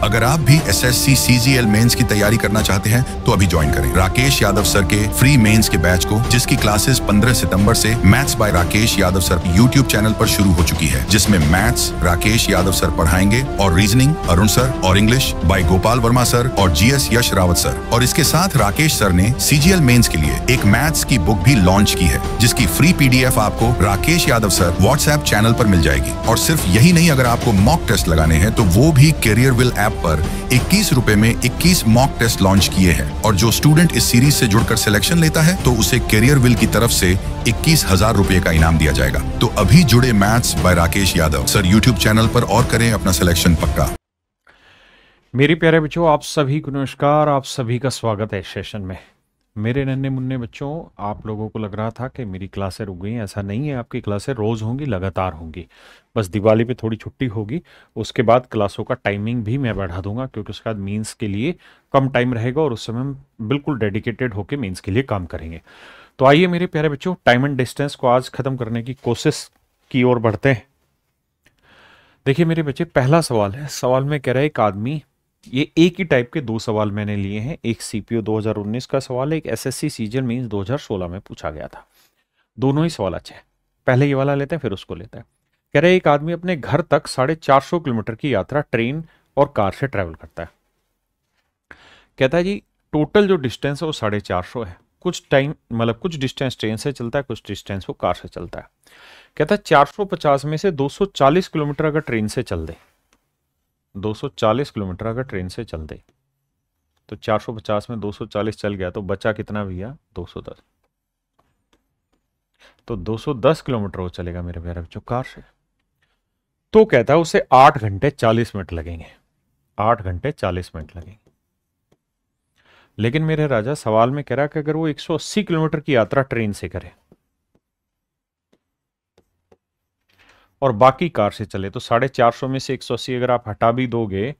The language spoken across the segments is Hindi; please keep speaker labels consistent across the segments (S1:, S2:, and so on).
S1: अगर आप भी एसएससी सीजीएल मेंस की तैयारी करना चाहते हैं तो अभी ज्वाइन करें राकेश यादव सर के फ्री मेंस के बैच को, जिसकी क्लासेस 15 सितंबर से maths by Rakesh Yadav sir YouTube channel पर शुरू हो चुकी है, जिसमें मैथ्स राकेश यादव सर पढ़ाएंगे और रीजनिंग अरुण सर और English by Gopal Verma sir और जीएस यश रावत सर। और इसके साथ राकेश सर ने सीजीएल मेंस के लिए एक मैथ्स की बुक भी लॉन्च की है, जिसकी फ्री पीडीएफ आपको Rakesh Yadav sir WhatsApp channel पर मिल जाएगी। और सिर्फ यही नहीं, अगर आपको मॉक टेस्ट लगाने हैं तो वो भी कैरियर विल ऐप पर 21 रुपए में 21 मॉक टेस्ट लॉन्च किए हैं। और जो स्टूडेंट इस सीरीज से जुड़कर सिलेक्शन लेता है तो उसे कैरियर विल की तरफ से 21,000 रुपए का इनाम दिया जाएगा। तो अभी जुड़े maths by Rakesh Yadav sir YouTube channel पर और करें अपना सिलेक्शन पक्का।
S2: मेरे प्यारे बच्चों, आप सभी को नमस्कार। आप सभी का स्वागत है इस सेशन में। मेरे नन्हे मुन्ने बच्चों, आप लोगों को लग रहा था कि मेरी क्लासें रुक गई हैं। ऐसा नहीं है, आपकी क्लासें रोज़ होंगी, लगातार होंगी। बस दिवाली पे थोड़ी छुट्टी होगी, उसके बाद क्लासों का टाइमिंग भी मैं बढ़ा दूंगा, क्योंकि उसके बाद मीन्स के लिए कम टाइम रहेगा और उस समय हम बिल्कुल डेडिकेटेड होकर मीन्स के लिए काम करेंगे। तो आइए मेरे प्यारे बच्चों, टाइम एंड डिस्टेंस को आज ख़त्म करने की कोशिश की ओर बढ़ते हैं। देखिए मेरे बच्चे, पहला सवाल है। सवाल में कह रहा है एक आदमी, ये एक ही टाइप के दो सवाल मैंने लिए हैं। एक सीपीओ 2019 का सवाल है, एक एसएससी सीजीएल मेंस 2016 में पूछा गया था। दोनों ही सवाल अच्छे हैं। पहले ये वाला लेते हैं, फिर उसको लेते हैं। कह रहे एक आदमी अपने घर तक 450 किलोमीटर की यात्रा ट्रेन और कार से ट्रैवल करता है। कहता है जी टोटल जो डिस्टेंस है वो 450 है। कुछ टाइम मतलब कुछ डिस्टेंस ट्रेन से चलता है, कुछ डिस्टेंस वो कार से चलता है। कहता है 450 में से 240 किलोमीटर अगर ट्रेन से चल दे, 240 किलोमीटर अगर ट्रेन से चल दे, तो 450 में 240 चल गया तो बचा कितना भैया? 210। तो 210 किलोमीटर वो चलेगा मेरे प्यारे बच्चों कार से। तो कहता है उसे 8 घंटे 40 मिनट लगेंगे। 8 घंटे 40 मिनट लगेंगे। लेकिन मेरे राजा सवाल में कह रहा है कि अगर वो 180 किलोमीटर की यात्रा ट्रेन से करे और बाकी कार से चले, तो 450 में से 180 अगर आप हटा भी दोगे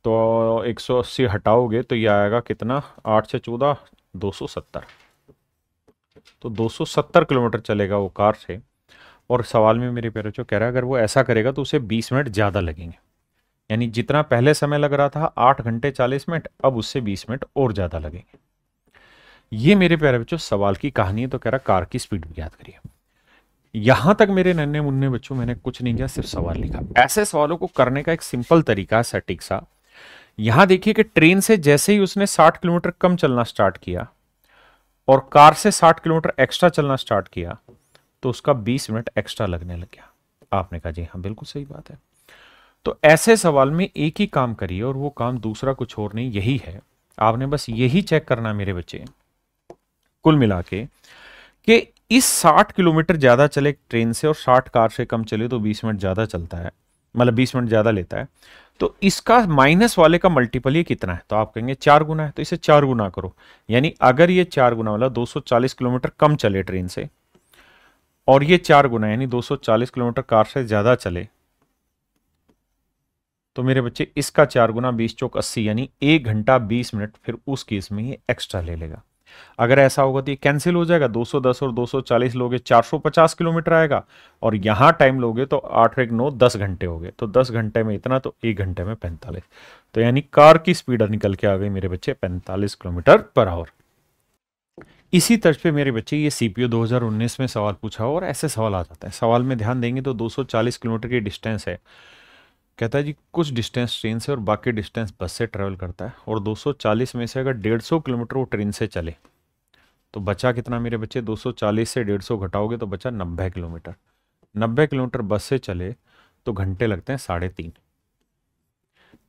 S2: तो 180 हटाओगे तो ये आएगा कितना? 8 से 14 270। तो 270 किलोमीटर चलेगा वो कार से। और सवाल में मेरे प्यारे बच्चों कह रहा है अगर वो ऐसा करेगा तो उसे 20 मिनट ज़्यादा लगेंगे। यानी जितना पहले समय लग रहा था 8 घंटे 40 मिनट, अब उससे 20 मिनट और ज़्यादा लगेंगे। ये मेरे प्यारे बच्चों सवाल की कहानी है। तो कह रहा कार की स्पीड भी याद करिए। यहां तक मेरे नन्हे मुन्ने बच्चों मैंने कुछ नहीं किया, सिर्फ सवाल लिखा। ऐसे सवालों को करने का एक सिंपल तरीका है, सटीक सा। यहां देखिए कि ट्रेन से जैसे ही उसने 60 किलोमीटर कम चलना स्टार्ट किया और कार से 60 किलोमीटर एक्स्ट्रा चलना स्टार्ट किया, तो उसका 20 मिनट एक्स्ट्रा लगने लग गया। आपने कहा जी हाँ बिल्कुल सही बात है। तो ऐसे सवाल में एक ही काम करिए और वो काम दूसरा कुछ और नहीं, यही है। आपने बस यही चेक करना मेरे बच्चे कुल मिला के कि इस 60 किलोमीटर ज्यादा चले ट्रेन से और 60 कार से कम चले तो 20 मिनट ज्यादा चलता है, मतलब 20 मिनट ज्यादा लेता है। तो इसका माइनस वाले का मल्टीपल ये कितना है? तो आप कहेंगे 4 गुना है, तो इसे 4 गुना करो। यानी अगर ये 4 गुना वाला 240 किलोमीटर कम चले ट्रेन से और ये 4 गुना यानी 240 किलोमीटर कार से ज्यादा चले, तो मेरे बच्चे इसका 4 गुना 20 चौक 80 यानी 1 घंटा 20 मिनट फिर उस केस में ये एक्स्ट्रा ले लेगा। अगर ऐसा होगा तो ये कैंसिल हो जाएगा। 210 और 240 लोगे 450 किलोमीटर आएगा और यहां टाइम लोगे तो 8 1 9 10 घंटे हो गए। तो 10 घंटे में इतना, तो 1 घंटे में 45। तो यानी कार की स्पीड निकल के आ गई मेरे बच्चे 45 किलोमीटर पर आवर। इसी तर्ज पे मेरे बच्चे ये सीपीओ 2019 में सवाल पूछा और ऐसे सवाल आ जाता है। सवाल में ध्यान देंगे तो 240 किलोमीटर की डिस्टेंस है। कहता है जी कुछ डिस्टेंस ट्रेन से और बाकी डिस्टेंस बस से ट्रेवल करता है और 240 में से अगर 150 किलोमीटर वो ट्रेन से चले तो बचा कितना मेरे बच्चे? 240 से 150 घटाओगे तो बचा 90 किलोमीटर। 90 किलोमीटर बस से चले तो घंटे लगते हैं 3.5,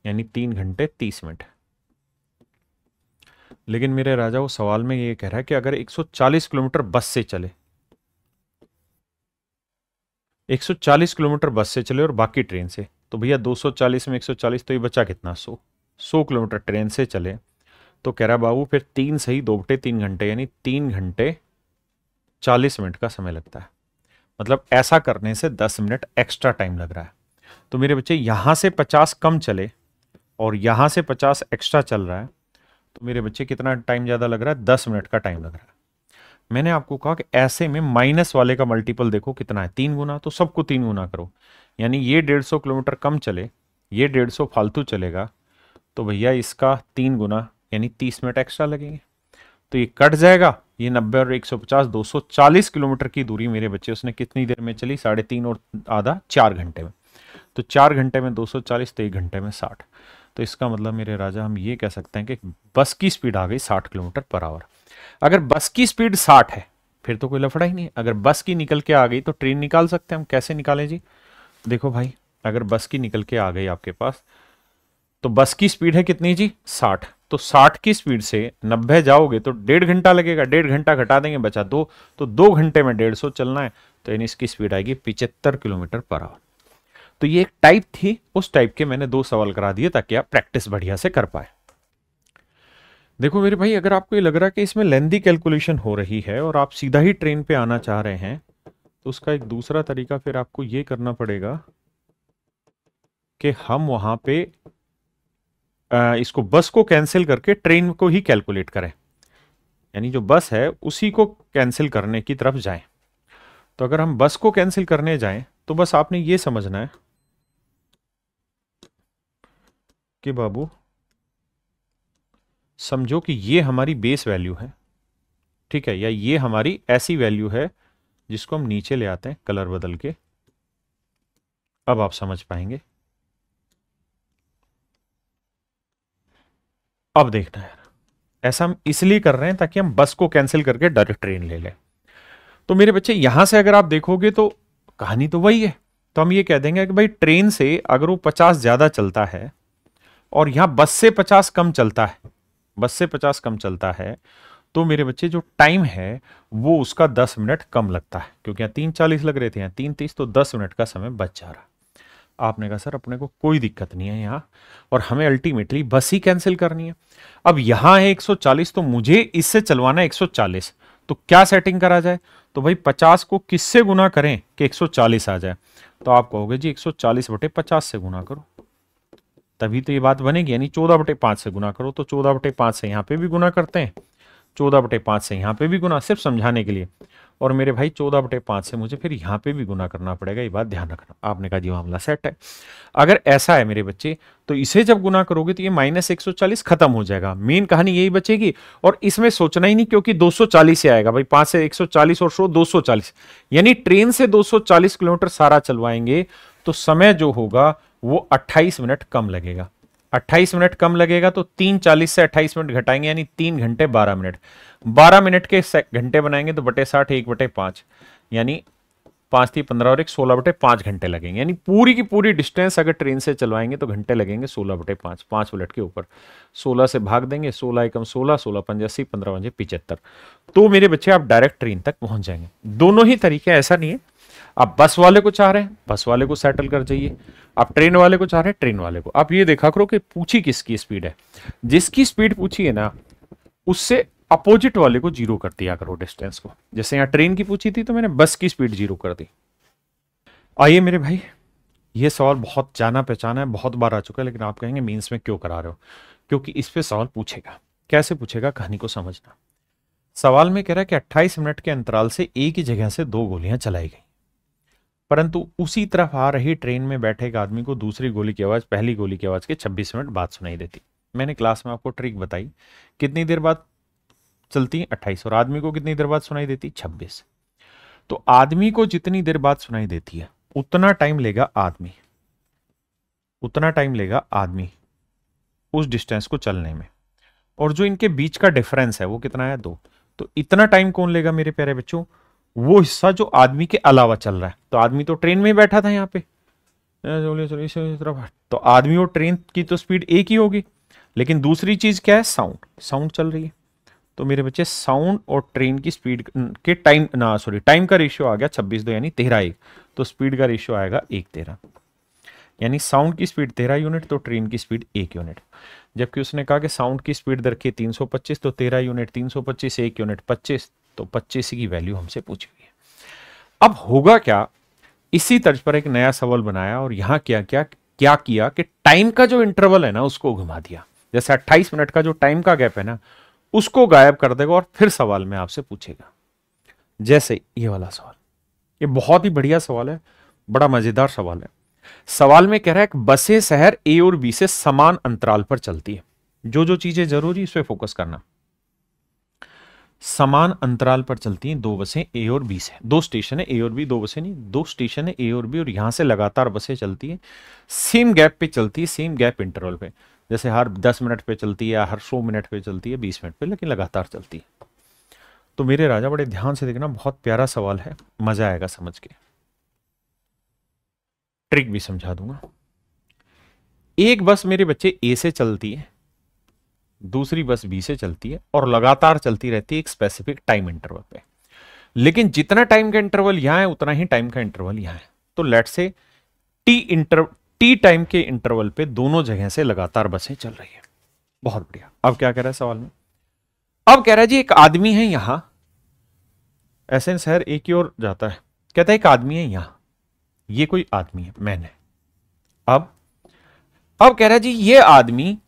S2: यानी 3 घंटे 30 मिनट। लेकिन मेरे राजा वो सवाल में ये कह रहा है कि अगर 140 किलोमीटर बस से चले, 140 किलोमीटर बस से चले और बाकी ट्रेन से, तो भैया 240 में 140 तो ये बचा कितना? 100 किलोमीटर ट्रेन से चले तो कह रहा बाबू फिर 3 सही 2/3 घंटे यानी 3 घंटे 40 मिनट का समय लगता है। मतलब ऐसा करने से 10 मिनट एक्स्ट्रा टाइम लग रहा है। तो मेरे बच्चे यहां से 50 कम चले और यहां से 50 एक्स्ट्रा चल रहा है, तो मेरे बच्चे कितना टाइम ज्यादा लग रहा है? 10 मिनट का टाइम लग रहा है। मैंने आपको कहा कि ऐसे में माइनस वाले का मल्टीपल देखो कितना है? 3 गुना। तो सबको 3 गुना करो, यानी ये 150 किलोमीटर कम चले, ये 150 फालतू चलेगा, तो भैया इसका 3 गुना यानी 30 मिनट एक्स्ट्रा लगेंगे। तो ये कट जाएगा, ये 90 और 150 240 किलोमीटर की दूरी मेरे बच्चे उसने कितनी देर में चली, 3.5 और आधा 4 घंटे में। तो 4 घंटे में 240 तो 1 घंटे में 60। तो इसका मतलब मेरे राजा हम ये कह सकते हैं कि बस की स्पीड आ गई 60 किलोमीटर पर आवर। अगर बस की स्पीड 60 है फिर तो कोई लफड़ा ही नहीं। अगर बस की निकल के आ गई तो ट्रेन निकाल सकते हैं हम। कैसे निकालें जी? देखो भाई, अगर बस की निकल के आ गई आपके पास तो बस की स्पीड है कितनी जी? 60। तो 60 की स्पीड से 90 जाओगे तो 1.5 घंटा लगेगा, 1.5 घंटा घटा देंगे बचा 2, तो 2 घंटे में 150 चलना है, तो यानी इसकी स्पीड आएगी 75 किलोमीटर पर आवर। तो ये एक टाइप थी, उस टाइप के मैंने 2 सवाल करा दिए ताकि आप प्रैक्टिस बढ़िया से कर पाए। देखो मेरे भाई, अगर आपको ये लग रहा है कि इसमें लेंथी कैलकुलेशन हो रही है और आप सीधा ही ट्रेन पे आना चाह रहे हैं, तो उसका एक दूसरा तरीका फिर आपको ये करना पड़ेगा कि हम वहां पे इसको बस को कैंसिल करके ट्रेन को ही कैलकुलेट करें, यानी जो बस है उसी को कैंसिल करने की तरफ जाएं। तो अगर हम बस को कैंसिल करने जाएं तो बस आपने ये समझना है कि बाबू समझो कि ये हमारी बेस वैल्यू है, ठीक है, या ये हमारी ऐसी वैल्यू है जिसको हम नीचे ले आते हैं कलर बदल के। अब आप समझ पाएंगे। अब देखना यार, ऐसा हम इसलिए कर रहे हैं ताकि हम बस को कैंसिल करके डायरेक्ट ट्रेन ले लें। तो मेरे बच्चे यहां से अगर आप देखोगे तो कहानी तो वही है। तो हम ये कह देंगे कि भाई ट्रेन से अगर वो 50 ज्यादा चलता है और यहां बस से 50 कम चलता है, बस से 50 कम चलता है, तो मेरे बच्चे जो टाइम है वो उसका 10 मिनट कम लगता है, क्योंकि यहाँ 3:40 लग रहे थे, यहाँ 3:30, तो 10 मिनट का समय बच जा रहा। आपने कहा सर अपने को कोई दिक्कत नहीं है यहाँ, और हमें अल्टीमेटली बस ही कैंसिल करनी है। अब यहाँ है 140, तो मुझे इससे चलवाना है 140, तो क्या सेटिंग करा जाए? तो भाई 50 को किससे गुना करें कि 140 आ जाए? तो आप कहोगे जी 140/50 से गुना करो, तभी तो ये बात बनेगी, यानी 14/5 से गुना करो। तो 14/5 से यहाँ पे भी गुना करते हैं, 14/5 से यहाँ पे भी गुना, सिर्फ समझाने के लिए। और मेरे भाई 14/5 से मुझे फिर यहाँ पे भी गुना करना पड़ेगा, ये बात ध्यान रखना। आपने कहा जी मामला सेट है। अगर ऐसा है मेरे बच्चे, तो इसे जब गुना करोगे तो ये -140 खत्म हो जाएगा, मेन कहानी यही बचेगी। और इसमें सोचना ही नहीं, क्योंकि 240 से आएगा भाई, 5 से 140 और 240, यानी ट्रेन से 240 किलोमीटर सारा चलवाएंगे तो समय जो होगा वो 28 मिनट कम लगेगा। 28 मिनट कम लगेगा तो 3:40 से 28 मिनट घटाएंगे, यानी 3 घंटे 12 मिनट। 12 मिनट के घंटे बनाएंगे तो बटे 60 1/5, यानी 5 × 15 और 1 16/5 घंटे लगेंगे। यानी पूरी की पूरी डिस्टेंस अगर ट्रेन से चलवाएंगे तो घंटे लगेंगे 16/5, 5 मिनट के ऊपर 16 से भाग देंगे, 16 एकम 16, 16 पंजे 80, 15 पंजे 75। तो मेरे बच्चे आप डायरेक्ट ट्रेन तक पहुंच जाएंगे। दोनों ही तरीके, ऐसा नहीं है आप बस वाले को चाह रहे हैं बस वाले को सेटल कर जाइए, आप ट्रेन वाले को चाह रहे हैं ट्रेन वाले को। आप ये देखा करो कि पूछी किसकी स्पीड है, जिसकी स्पीड पूछी है ना उससे अपोजिट वाले को 0 कर दिया करो डिस्टेंस को। जैसे यहां ट्रेन की पूछी थी तो मैंने बस की स्पीड 0 कर दी। आइए मेरे भाई, ये सवाल बहुत जाना पहचाना है, बहुत बार आ चुका है, लेकिन आप कहेंगे मीन्स में क्यों करा रहे हो? क्योंकि इस पे सवाल पूछेगा। कैसे पूछेगा, कहानी को समझना। सवाल में कह रहा है कि 28 मिनट के अंतराल से एक ही जगह से 2 गोलियां चलाई गई, परंतु उसी तरफ आ रही ट्रेन में बैठे एक आदमी को दूसरी गोली की आवाज पहली गोली की आवाज के 26 मिनट बाद सुनाई देती। मैंने क्लास में आपको ट्रिक बताई, कितनी देर बाद चलती है 28, और आदमी को कितनी देर बाद सुनाई देती 26। तो आदमी को जितनी देर बाद सुनाई देती है उतना टाइम लेगा आदमी, उतना टाइम लेगा आदमी उस डिस्टेंस को चलने में। और जो इनके बीच का डिफरेंस है वो कितना है 2। तो इतना टाइम कौन लेगा मेरे प्यारे बच्चों? वो हिस्सा जो आदमी के अलावा चल रहा है। तो आदमी तो ट्रेन में ही बैठा था यहाँ पे, तो आदमी और ट्रेन की तो स्पीड एक ही होगी, लेकिन दूसरी चीज क्या है, साउंड, साउंड चल रही है। तो मेरे बच्चे साउंड और ट्रेन की स्पीड के टाइम का रेशियो आ गया 26/2 यानी 13:1, तो स्पीड का रेशियो आएगा 1:13, यानी साउंड की स्पीड 13 यूनिट तो ट्रेन की स्पीड 1 यूनिट। जबकि उसने कहा कि साउंड की स्पीड दर के 325, तो 13 यूनिट 325 1 यूनिट 25, तो 25 की वैल्यू हमसे पूछी हुई है। अब होगा क्या, इसी तर्ज पर एक नया सवाल बनाया और यहां क्या किया कि टाइम का जो इंटरवल है ना उसको घुमा दिया। जैसे 28 मिनट का जो टाइम का गैप है ना उसको गायब कर देगा और फिर सवाल में आपसे पूछेगा। जैसे ये वाला सवाल, ये बहुत ही बढ़िया सवाल है, बड़ा मजेदार सवाल है। सवाल में कह रहा है कि बसें शहर ए और बी से समान अंतराल पर चलती है। जो जो चीजें जरूरी इस पे फोकस करना। समान अंतराल पर चलती हैं दो बसें ए और बी से, दो स्टेशन है ए और बी, दो बसें नहीं, दो स्टेशन है ए और बी, और यहां से लगातार बसें चलती है, सेम गैप पे चलती है, सेम गैप इंटरवल पे, जैसे हर 10 मिनट पे चलती है, हर 100 मिनट पे चलती है, 20 मिनट पे, लेकिन लगातार चलती है। तो मेरे राजा बड़े ध्यान से देखना, बहुत प्यारा सवाल है, मजा आएगा समझ के। ट्रिक भी समझा दूंगा। एक बस मेरे बच्चे ए से चलती है, दूसरी बस बी से चलती है, और लगातार चलती रहती है एक स्पेसिफिक टाइम इंटरवल पे, लेकिन जितना टाइम का इंटरवल यहां है उतना ही टाइम का इंटरवल यहां है। तो लेट से टी टाइम के इंटरवल पे दोनों जगह से लगातार बसें चल रही है। बहुत बढ़िया। अब क्या कह रहा है सवाल में? अब कह रहा है जी एक आदमी है यहां, ऐसे शहर एक की ओर जाता है, कहता है एक आदमी है यहां, ये कोई आदमी है, मैंने। अब कह रहा है जी ये आदमी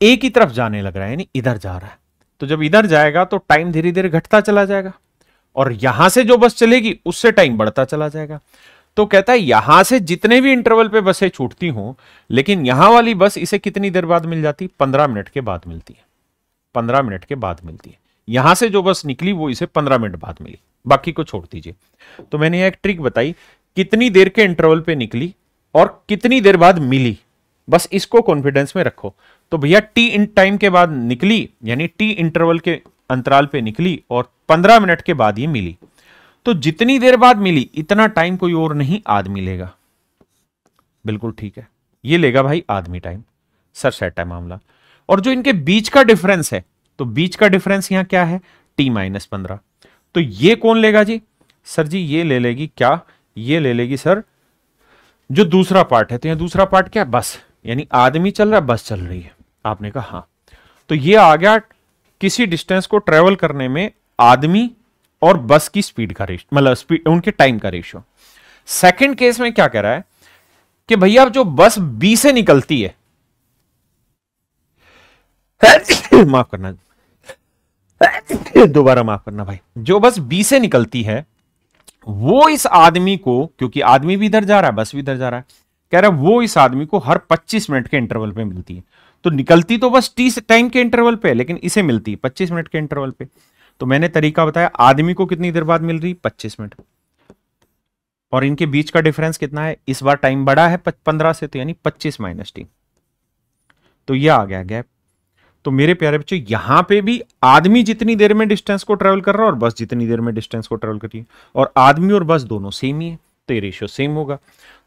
S2: ए की तरफ जाने लग रहा है, यानी इधर जा रहा है। तो जब इधर जाएगा तो टाइम धीरे धीरे घटता चला जाएगा, और यहां से जो बस चलेगी उससे टाइम बढ़ता चला जाएगा। तो कहता है यहां से जितने भी इंटरवल पे बसें छूटती हों, लेकिन यहां वाली बस इसे कितनी देर बाद मिल जाती? 15 मिनट के बाद मिलती है। 15 मिनट के बाद मिलती है। यहां से जो बस निकली वो इसे 15 मिनट बाद मिली, बाकी को छोड़ दीजिए। तो मैंने यह एक ट्रिक बताई, कितनी देर के इंटरवल पे निकली और कितनी देर बाद मिली, बस इसको कॉन्फिडेंस में रखो। तो भैया टी इन टाइम के बाद निकली, यानी टी इंटरवल के अंतराल पे निकली, और 15 मिनट के बाद ये मिली। तो जितनी देर बाद मिली इतना टाइम कोई और नहीं आदमी लेगा। बिल्कुल ठीक है, ये लेगा भाई आदमी टाइम। सर सेट है मामला। और जो इनके बीच का डिफरेंस है, तो बीच का डिफरेंस यहां क्या है? t-15। तो ये कौन लेगा जी? सर जी ये ले लेगी क्या? ये ले लेगी सर जो दूसरा पार्ट है। तो यहां दूसरा पार्ट क्या है? बस, यानी आदमी चल रहा है, बस चल रही है। आपने कहा हाँ। तो ये आ गया किसी डिस्टेंस को ट्रेवल करने में आदमी और बस की स्पीड का रेशियो, मतलब स्पीड उनके टाइम का रेशियो। सेकंड केस में क्या कह रहा है कि भैया जो बस बी से निकलती है माफ करना, दोबारा माफ करना भाई, जो बस बी से निकलती है वो इस आदमी को, क्योंकि आदमी भी इधर जा रहा है बस भी इधर जा रहा है, कह रहा है वो इस आदमी को हर 25 मिनट के इंटरवल पे मिलती है। तो निकलती तो बस टी टाइम के इंटरवल पे, लेकिन इसे मिलती है 25 मिनट के इंटरवल पे। तो मैंने तरीका बताया, आदमी को कितनी देर बाद मिल रही? 25 मिनट। और इनके बीच का डिफरेंस कितना है? इस बार टाइम बढ़ा है 15 से, तो यानी 25 माइनस टी। तो यह आ गया गैप। तो मेरे प्यारे बच्चों यहां पे भी आदमी जितनी देर में डिस्टेंस को ट्रेवल कर रहा है और बस जितनी देर में डिस्टेंस को ट्रेवल कर रही है, और आदमी और बस दोनों सेम ही है, तो ये रेशियो सेम होगा।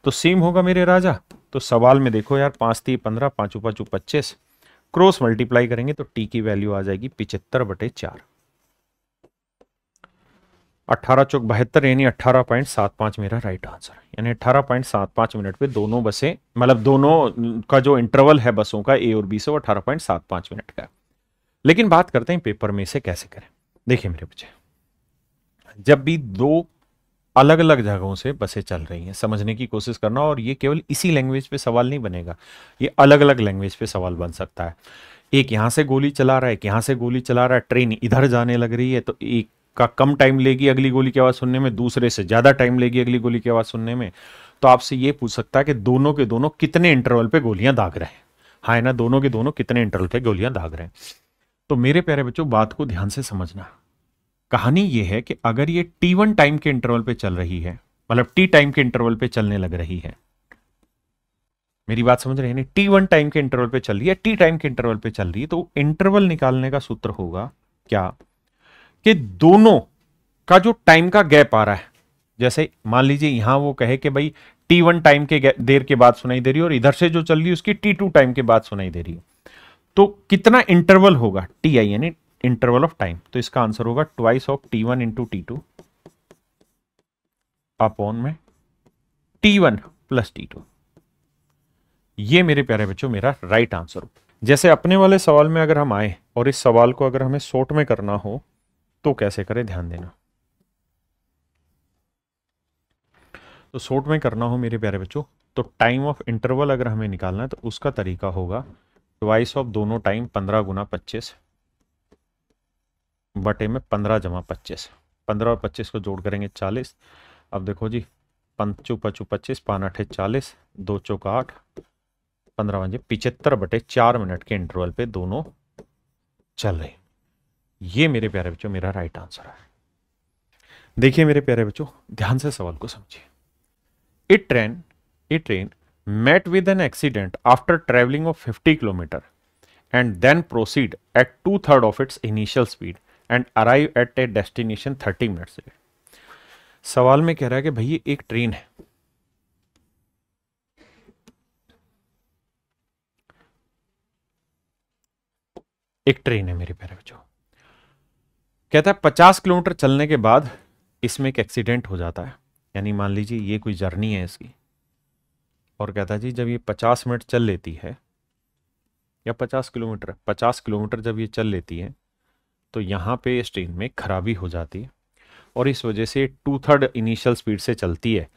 S2: तो सेम होगा मेरे राजा। तो सवाल में देखो यार, 5 3 15, 5 5 25, क्रॉस मल्टीप्लाई करेंगे तो टी की वैल्यू आ जाएगी 75/4। 18 चौक 72, यानी 18.75 मेरा राइट आंसर है। यानी 18.75 मिनट पे दोनों बसें, मतलब दोनों का जो इंटरवल है बसों का ए और बी से, वो 18.75 मिनट का है। लेकिन बात करते हैं पेपर में इसे कैसे करें। देखिए मेरे बच्चे, जब भी दो अलग अलग जगहों से बसें चल रही हैं, समझने की कोशिश करना, और ये केवल इसी लैंग्वेज पे सवाल नहीं बनेगा, ये अलग अलग लैंग्वेज पे सवाल बन सकता है। एक यहां से गोली चला रहा है, एक यहां से गोली चला रहा है, ट्रेन इधर जाने लग रही है, तो एक का कम टाइम लेगी अगली गोली की आवाज सुनने में, दूसरे से ज्यादा टाइम लेगी अगली गोली की आवाज सुनने में। तो आपसे ये पूछ सकता है कि दोनों के दोनों कितने इंटरवल पे गोलियां दाग रहे हैं। हाँ है ना, दोनों के दोनों कितने इंटरवल पे गोलियां दाग रहे हैं। तो मेरे प्यारे बच्चों बात को ध्यान से समझना। कहानी यह है कि अगर ये t1 टाइम के इंटरवल पे चल रही है, मतलब टी टाइम के इंटरवल पे चलने लग रही है, मेरी बात समझ रहे हैं? t1 टाइम के इंटरवल पे चल रही है, टी टाइम के इंटरवल पे चल रही है, तो इंटरवल निकालने का सूत्र होगा क्या? कि दोनों का जो टाइम का गैप आ रहा है, जैसे मान लीजिए यहां वो कहे कि भाई t1 टाइम के देर के बाद सुनाई दे रही है, और इधर से जो चल रही है उसकी t2 टाइम के बाद सुनाई दे रही है, तो कितना इंटरवल होगा? ti, यानी इंटरवल ऑफ टाइम। तो इसका आंसर होगा twice of t1 into t2 upon में t1 प्लस t2। ये मेरे प्यारे बच्चों मेरा राइट आंसर हो। जैसे अपने वाले सवाल में अगर हम आए और इस सवाल को अगर हमें शॉर्ट में करना हो तो कैसे करें, ध्यान देना। तो शॉर्ट में करना हो मेरे प्यारे बच्चों, तो टाइम ऑफ इंटरवल अगर हमें निकालना है तो उसका तरीका होगा ट्वाइस ऑफ दोनों टाइम 15 गुना 25 बटे में 15 जमा 25, 15 और 25 को जोड़ करेंगे 40। अब देखो जी 5 5 25, 5 8 40, 2 चौका 8, 15 बजे 75/4 मिनट के इंटरवल पे दोनों चल रहे। ये मेरे प्यारे बच्चों मेरा राइट आंसर है। देखिए मेरे प्यारे बच्चों, ध्यान से सवाल को समझिए। ए train met with an accident after traveling of 50 km and then proceed at 2/3 of its initial speed and arrive at a destination 30 minutes late। सवाल में कह रहा है कि भाई एक ट्रेन है, एक ट्रेन है मेरे प्यारे बच्चों। कहता है 50 किलोमीटर चलने के बाद इसमें एक एक्सीडेंट हो जाता है, यानी मान लीजिए ये कोई जर्नी है इसकी, और कहता है जी जब ये 50 मिनट चल लेती है या 50 किलोमीटर जब ये चल लेती है तो यहाँ पे इस ट्रेन में खराबी हो जाती है और इस वजह से 2/3 इनिशियल स्पीड से चलती है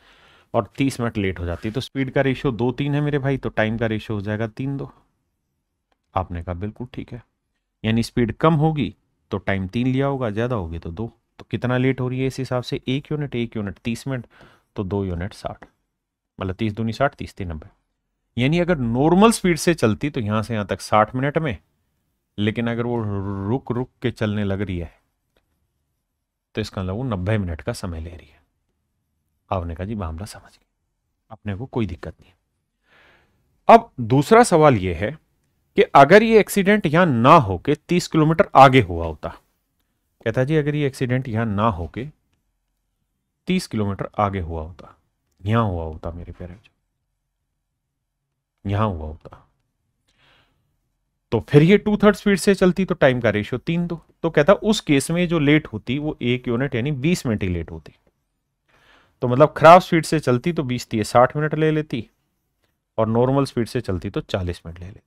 S2: और 30 मिनट लेट हो जाती है। तो स्पीड का रेशियो 2-3 है मेरे भाई, तो टाइम का रेशियो हो जाएगा 3-2। आपने कहा बिल्कुल ठीक है, यानी स्पीड कम होगी तो टाइम 3 लिया होगा, ज़्यादा होगी तो 2। तो कितना लेट हो रही है इस हिसाब से? 1 यूनिट 30 मिनट, तो 2 यूनिट 60, मतलब 30 दूनी 60, 30 3 90। यानी अगर नॉर्मल स्पीड से चलती तो यहां से यहां तक 60 मिनट में, लेकिन अगर वो रुक रुक के चलने लग रही है तो इसका मतलब वो 90 मिनट का समय ले रही है। आपने कहा जी मामला समझ गए, अपने को कोई दिक्कत नहीं। अब दूसरा सवाल यह है कि अगर ये एक्सीडेंट यहां ना होके 30 किलोमीटर आगे हुआ होता, कहता जी अगर ये एक्सीडेंट यहां ना होके 30 किलोमीटर आगे हुआ होता, यहां हुआ होता मेरे प्यारे, यहां हुआ होता, तो फिर ये 2/3 स्पीड से चलती तो टाइम का रेशियो 3-2। तो कहता उस केस में जो लेट होती वो 1 यूनिट यानी 20 मिनट ही लेट होती। तो मतलब खराब स्पीड से चलती तो 20 थी 60 मिनट ले लेती, और नॉर्मल स्पीड से चलती तो 40 मिनट ले लेती।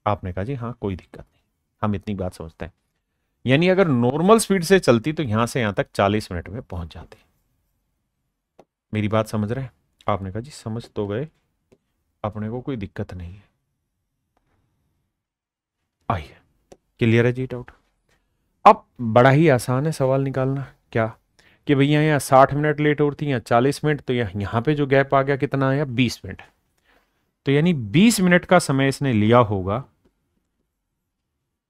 S2: आपने कहा जी हाँ कोई दिक्कत नहीं, हम इतनी बात समझते हैं। यानी अगर नॉर्मल स्पीड से चलती तो यहां से यहां तक 40 मिनट में पहुंच जाती। मेरी बात समझ रहे हैं? आपने कहा जी समझ तो गए, अपने को कोई दिक्कत नहीं है। आइए, क्लियर है जी डाउट? अब बड़ा ही आसान है सवाल निकालना। क्या कि भैया यहाँ 60 मिनट लेट होती है, 40 मिनट, तो यहाँ पे जो गैप आ गया कितना आया? 20 मिनट। तो यानी 20 मिनट का समय इसने लिया होगा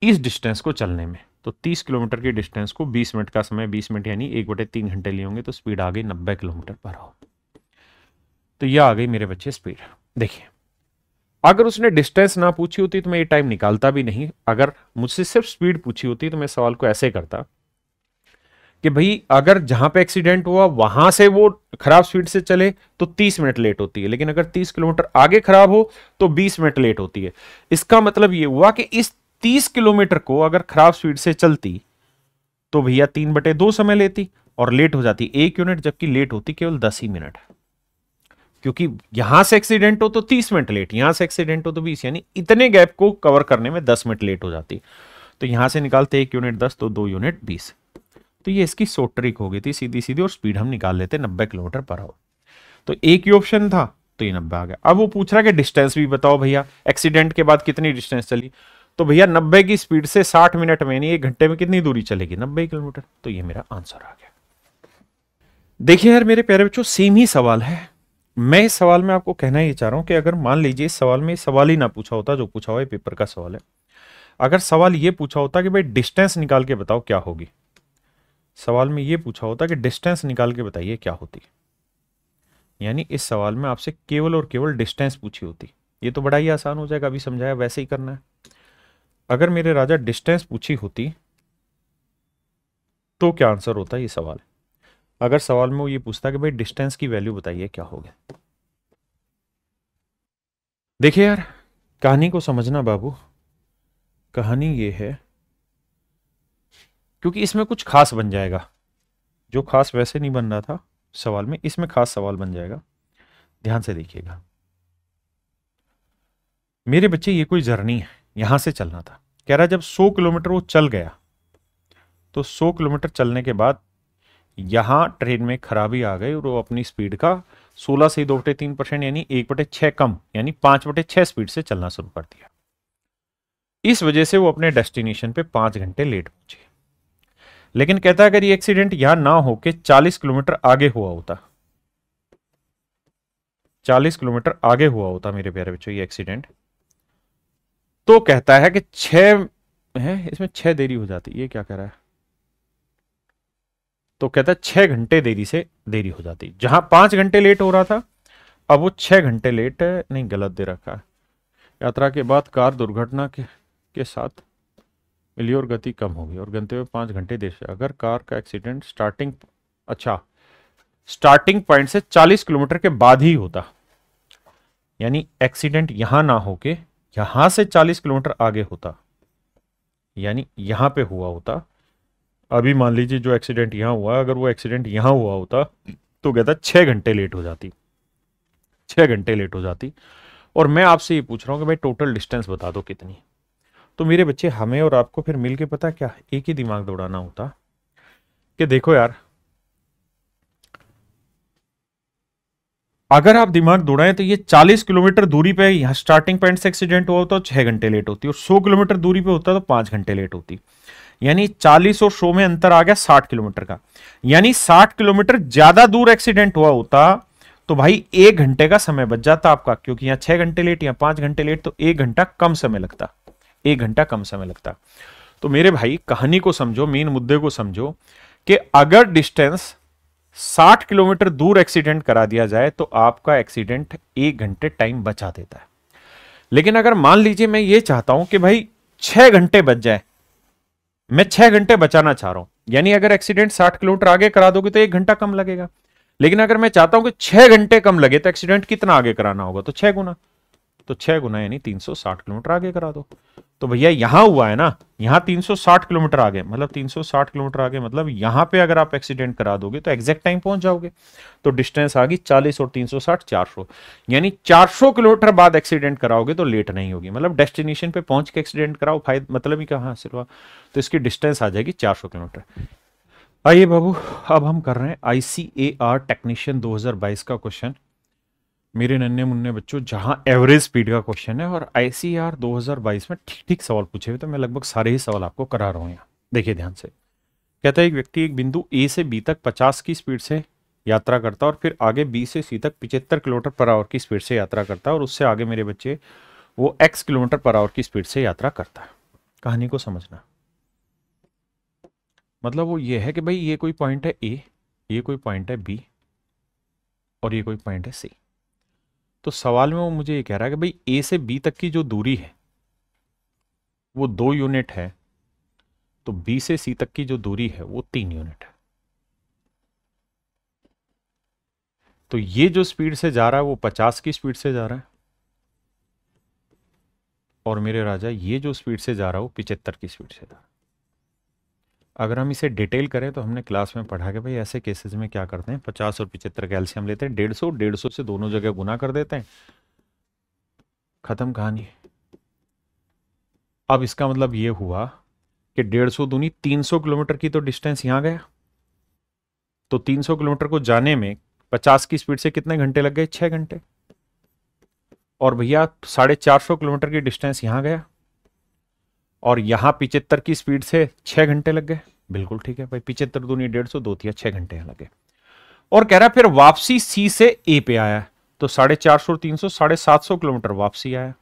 S2: इस डिस्टेंस को चलने में। तो 30 किलोमीटर की डिस्टेंस को 20 मिनट का समय, 20 मिनट यानी 1/3 घंटे लिए होंगे, तो स्पीड आ गई 90 किलोमीटर पर आवर। तो यह आ गई मेरे बच्चे स्पीड। देखिए अगर उसने डिस्टेंस ना पूछी होती तो मैं ये टाइम निकालता भी नहीं। अगर मुझसे सिर्फ स्पीड पूछी होती तो मैं सवाल को ऐसे करता कि भाई अगर जहां पे एक्सीडेंट हुआ वहां से वो खराब स्पीड से चले तो 30 मिनट लेट होती है, लेकिन अगर 30 किलोमीटर आगे खराब हो तो 20 मिनट लेट होती है। इसका मतलब ये हुआ कि इस 30 किलोमीटर को अगर खराब स्पीड से चलती तो भैया 3/2 समय लेती और लेट हो जाती 1 यूनिट, जबकि लेट होती केवल 10 ही मिनट, क्योंकि यहां से एक्सीडेंट हो तो 30 मिनट लेट, यहां से एक्सीडेंट हो तो 20, यानी इतने गैप को कवर करने में 10 मिनट लेट हो जाती। तो यहां से निकालते 1 यूनिट 10 तो 2 यूनिट 20। तो ये इसकी शॉर्ट ट्रिक हो गई थी सीधी सीधी, और स्पीड हम निकाल लेते 90 किलोमीटर पर आवर। तो एक ही ऑप्शन था तो ये 90 आ गया। अब वो पूछ रहा कि डिस्टेंस भी बताओ भैया, एक्सीडेंट के बाद कितनी डिस्टेंस चली। तो भैया 90 की स्पीड से 60 मिनट में यानी 1 घंटे में कितनी दूरी चलेगी? 90 किलोमीटर। तो ये मेरा आंसर आ गया। देखिए यार मेरे प्यारे बच्चों, सेम ही सवाल है। मैं इस सवाल में आपको कहना ही चाह रहा हूं कि अगर मान लीजिए इस सवाल में सवाल ही ना पूछा होता जो पूछा हुआ है, पेपर का सवाल है, अगर सवाल ये पूछा होता कि भाई डिस्टेंस निकाल के बताओ क्या होगी, सवाल में ये पूछा होता कि डिस्टेंस निकाल के बताइए क्या होती, यानी इस सवाल में आपसे केवल और केवल डिस्टेंस पूछी होती, ये तो बड़ा ही आसान हो जाएगा, अभी समझाया वैसे ही करना है। अगर मेरे राजा डिस्टेंस पूछी होती तो क्या आंसर होता ये सवाल। अगर सवाल में वो ये पूछता कि भाई डिस्टेंस की वैल्यू बताइए क्या हो गया। देखिए यार कहानी को समझना बाबू, कहानी ये है क्योंकि इसमें कुछ खास बन जाएगा, जो खास वैसे नहीं बन रहा था सवाल में, इसमें खास सवाल बन जाएगा। ध्यान से देखिएगा मेरे बच्चे, ये कोई जर्नी है, यहां से चलना था। कह रहा जब 100 किलोमीटर वो चल गया तो 100 किलोमीटर चलने के बाद यहां ट्रेन में खराबी आ गई और वो अपनी स्पीड का 16 से 2/3% यानी 1/6 कम यानी 5/6 स्पीड से चलना शुरू कर दिया। इस वजह से वो अपने डेस्टिनेशन पे 5 घंटे लेट पहुंचे। लेकिन कहता है अगर ये एक्सीडेंट यहां ना होके 40 किलोमीटर आगे हुआ होता 40 किलोमीटर आगे हुआ होता मेरे प्यारे बच्चों ये एक्सीडेंट, तो कहता है कि 6 है, इसमें 6 देरी हो जाती, ये क्या कह रहा है, तो कहता है 6 घंटे देरी से देरी हो जाती। जहां 5 घंटे लेट हो रहा था, अब वो 6 घंटे लेट नहीं, गलत दे रखा है। यात्रा के बाद कार दुर्घटना के साथ मिली और गति कम होगी और गंतव्य 5 घंटे देर से। अगर कार का एक्सीडेंट स्टार्टिंग पॉइंट से 40 किलोमीटर के बाद ही होता, यानी एक्सीडेंट यहां ना होके यहां से 40 किलोमीटर आगे होता, यानी यहां पे हुआ होता। अभी मान लीजिए जो एक्सीडेंट यहां हुआ, अगर वो एक्सीडेंट यहां हुआ होता तो कहता 6 घंटे लेट हो जाती, 6 घंटे लेट हो जाती। और मैं आपसे ये पूछ रहा हूं कि भाई टोटल डिस्टेंस बता दो कितनी। तो मेरे बच्चे हमें और आपको फिर मिलके पता क्या, एक ही दिमाग दौड़ाना होता कि देखो यार, अगर आप दिमाग दौड़ाएं तो ये 40 किलोमीटर दूरी पे यहां स्टार्टिंग पॉइंट से एक्सीडेंट हुआ होता तो 6 घंटे लेट होती, और 100 किलोमीटर दूरी पे होता तो 5 घंटे लेट होती। यानी 40 और 100 में अंतर आ गया 60 किलोमीटर का। यानी 60 किलोमीटर ज्यादा दूर एक्सीडेंट हुआ होता तो भाई 1 घंटे का समय बच जाता आपका, क्योंकि यहां 6 घंटे लेट, यहां 5 घंटे लेट, तो 1 घंटा कम समय लगता, 1 घंटा कम समय लगता। तो मेरे भाई कहानी को समझो, मेन मुद्दे को समझो कि अगर डिस्टेंस 60 किलोमीटर दूर एक्सीडेंट करा दिया जाए तो आपका एक्सीडेंट 1 घंटे टाइम बचा देता है। लेकिन अगर मान लीजिए मैं ये चाहता हूं कि भाई 6 घंटे बच जाए, मैं 6 घंटे बचाना चाह रहा हूं, यानी अगर एक्सीडेंट 60 किलोमीटर आगे करा दोगे तो 1 घंटा कम लगेगा। लेकिन अगर मैं चाहता हूं कि 6 घंटे कम लगे तो एक्सीडेंट कितना आगे कराना होगा, तो 6 गुना, तो 6 गुना यानी 360 किलोमीटर आगे करा दो। तो भैया यहां हुआ है ना, यहां 360 किलोमीटर आगे, मतलब 360 किलोमीटर आगे, मतलब यहां पे अगर आप एक्सीडेंट करा दोगे तो एग्जैक्ट टाइम पहुंच जाओगे। तो डिस्टेंस आ गई 40 और 360 400, यानी 400 किलोमीटर बाद एक्सीडेंट कराओगे तो लेट नहीं होगी, मतलब डेस्टिनेशन पे पहुंच के एक्सीडेंट कराओ, फायदा मतलब ही कहां हासिल हुआ। तो इसकी डिस्टेंस आ जाएगी 400 किलोमीटर। आइए बाबू, अब हम कर रहे हैं ICAR टेक्नीशियन 2022 का क्वेश्चन। मेरे नन्हे मुन्ने बच्चों, जहां एवरेज स्पीड का क्वेश्चन है और ICAR 2022 में ठीक ठीक सवाल पूछे हुए, तो मैं लगभग सारे ही सवाल आपको करा रहा हूं यहाँ। देखिए ध्यान से, कहता है एक व्यक्ति एक बिंदु A से B तक 50 की स्पीड से यात्रा करता है और फिर आगे B से C तक 75 किलोमीटर पर आवर की स्पीड से यात्रा करता है, और उससे आगे मेरे बच्चे वो X किलोमीटर पर आवर की स्पीड से यात्रा करता है। कहानी को समझना, मतलब वो ये है कि भाई ये कोई पॉइंट है A, ये कोई पॉइंट है B और ये कोई पॉइंट है C। तो सवाल में वो मुझे ये कह रहा है कि भाई A से B तक की जो दूरी है वो 2 यूनिट है, तो B से C तक की जो दूरी है वो 3 यूनिट है। तो ये जो स्पीड से जा रहा है वो 50 की स्पीड से जा रहा है, और मेरे राजा ये जो स्पीड से जा रहा है वो 75 की स्पीड से जा रहा है। अगर हम इसे डिटेल करें तो हमने क्लास में पढ़ा कि भाई ऐसे केसेस में क्या करते हैं, 50 और 75 कैल्शियम लेते हैं, 150 से दोनों जगह गुना कर देते हैं, खत्म कहानी। अब इसका मतलब ये हुआ कि 150 दूनी 300 किलोमीटर की तो डिस्टेंस यहां गया, तो 300 किलोमीटर को जाने में 50 की स्पीड से कितने घंटे लग गए, 6 घंटे। और भैया 450 किलोमीटर की डिस्टेंस यहां गया और यहां 75 की स्पीड से 6 घंटे लग गए। बिल्कुल ठीक है भाई, 75 दूनी 150, 2 तिया 6 घंटे यहां लगे। और कह रहा है फिर वापसी C से A पे आया, तो 450 और 300 750 किलोमीटर वापसी आया।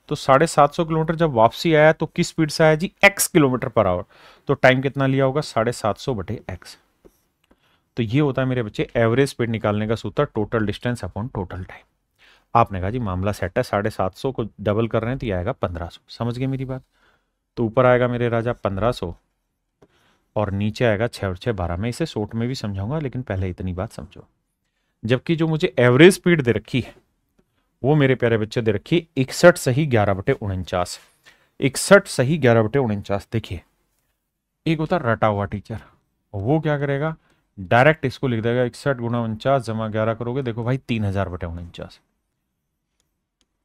S2: तो 750 किलोमीटर जब वापसी आया तो किस स्पीड से आया जी, X किलोमीटर पर आवर। तो टाइम कितना लिया होगा, 750 बटे X। तो ये होता है मेरे बच्चे एवरेज स्पीड निकालने का सूत्र, total distance upon total time. आपने कहा जी मामला सेट है, 750 को डबल कर रहे हैं तो ये आएगा 1500। समझ गए मेरी बात। तो ऊपर आएगा मेरे राजा 1500 और नीचे आएगा 6 और 6 12। मैं इसे शॉर्ट में भी समझाऊंगा, लेकिन पहले इतनी बात समझो। जबकि जो मुझे एवरेज स्पीड दे रखी है वो मेरे प्यारे बच्चे दे रखी 61 सही 11 बटे 49। 61 सही 11 बटे 49। देखिए एक होता रटा हुआ टीचर, वो क्या करेगा, डायरेक्ट इसको लिख देगा 61 गुणा 49 जमा 11 करोगे, देखो भाई 3000 बटे 49,